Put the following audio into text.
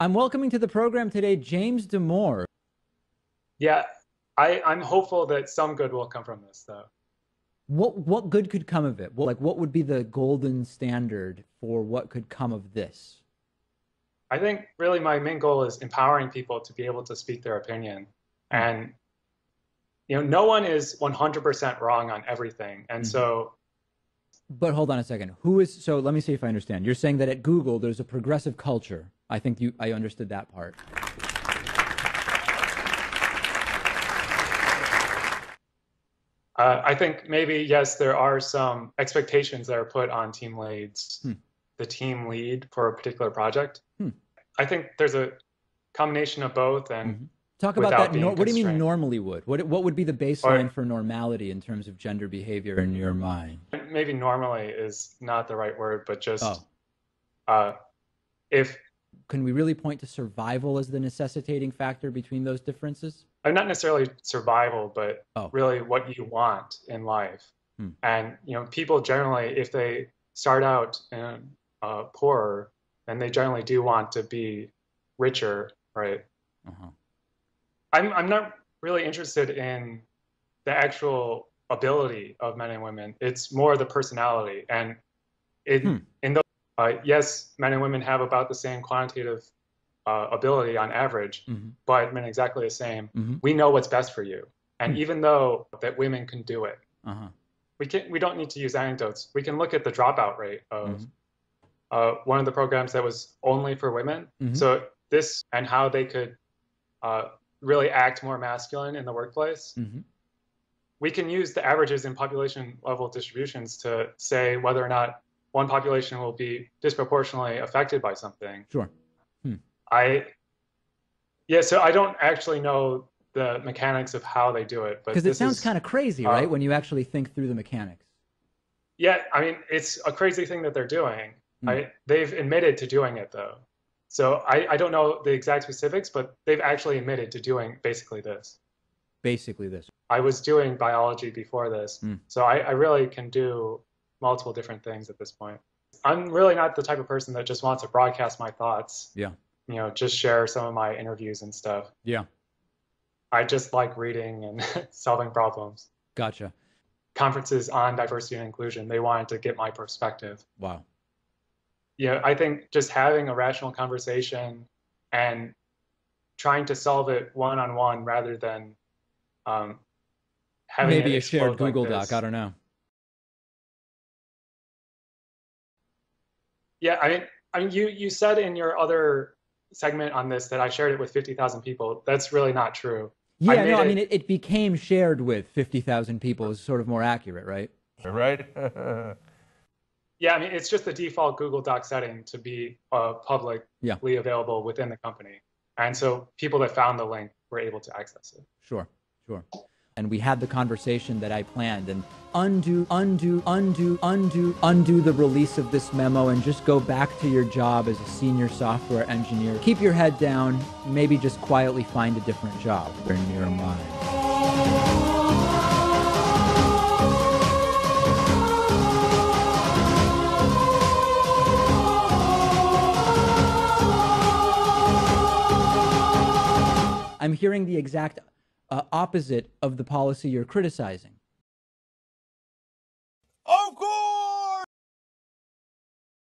I'm welcoming to the program today James Damore. Yeah, I'm hopeful that some good will come from this, though. What good could come of it? What would be the golden standard for what could come of this? I think really my main goal is empowering people to be able to speak their opinion. Hmm. And, no one is 100% wrong on everything. And so, But hold on a second. So let me see if I understand. You're saying that at Google there's a progressive culture. I understood that part. I think maybe, yes, there are some expectations that are put on team leads, the team lead for a particular project. I think there's a combination of both, and Talk about without that. being What do you mean constrained. normally would? What would be the baseline for normality in terms of gender behavior in your mind? Maybe normally is not the right word, but just if can we really point to survival as the necessitating factor between those differences? Not necessarily survival, but really what you want in life. And people generally, if they start out poorer, then they generally do want to be richer, right? I'm not really interested in the actual ability of men and women. It's more the personality. And in those, yes, men and women have about the same quantitative ability on average, but men exactly the same. We know what's best for you. And even though that women can do it, we don't need to use anecdotes. We can look at the dropout rate of one of the programs that was only for women. So this and how they could really act more masculine in the workplace. We can use the averages in population level distributions to say whether or not one population will be disproportionately affected by something. Sure. So I don't actually know the mechanics of how they do it, but because it sounds kind of crazy, right? When you actually think through the mechanics. Yeah, I mean, it's a crazy thing that they're doing. They've admitted to doing it, though. So I don't know the exact specifics, but they've actually admitted to doing basically this. Basically this. I was doing biology before this, so I really can do multiple different things at this point. I'm really not the type of person that just wants to broadcast my thoughts. Yeah. Just share some of my interviews and stuff. Yeah. I just like reading and solving problems. Gotcha. Conferences on diversity and inclusion, they wanted to get my perspective. Wow. Yeah, I think just having a rational conversation and trying to solve it one-on-one rather than having maybe a shared like Google this. Doc. I don't know. Yeah, I mean, you said in your other segment on this that I shared it with 50,000 people. That's really not true. Yeah, I mean, it became shared with 50,000 people is sort of more accurate, right? Right. Yeah, I mean, it's just the default Google Doc setting to be publicly available within the company. And so people that found the link were able to access it. Sure. And we had the conversation that I planned, and undo the release of this memo and just go back to your job as a senior software engineer. Keep your head down, maybe just quietly find a different job in your mind. I'm hearing the exact opposite of the policy you're criticizing.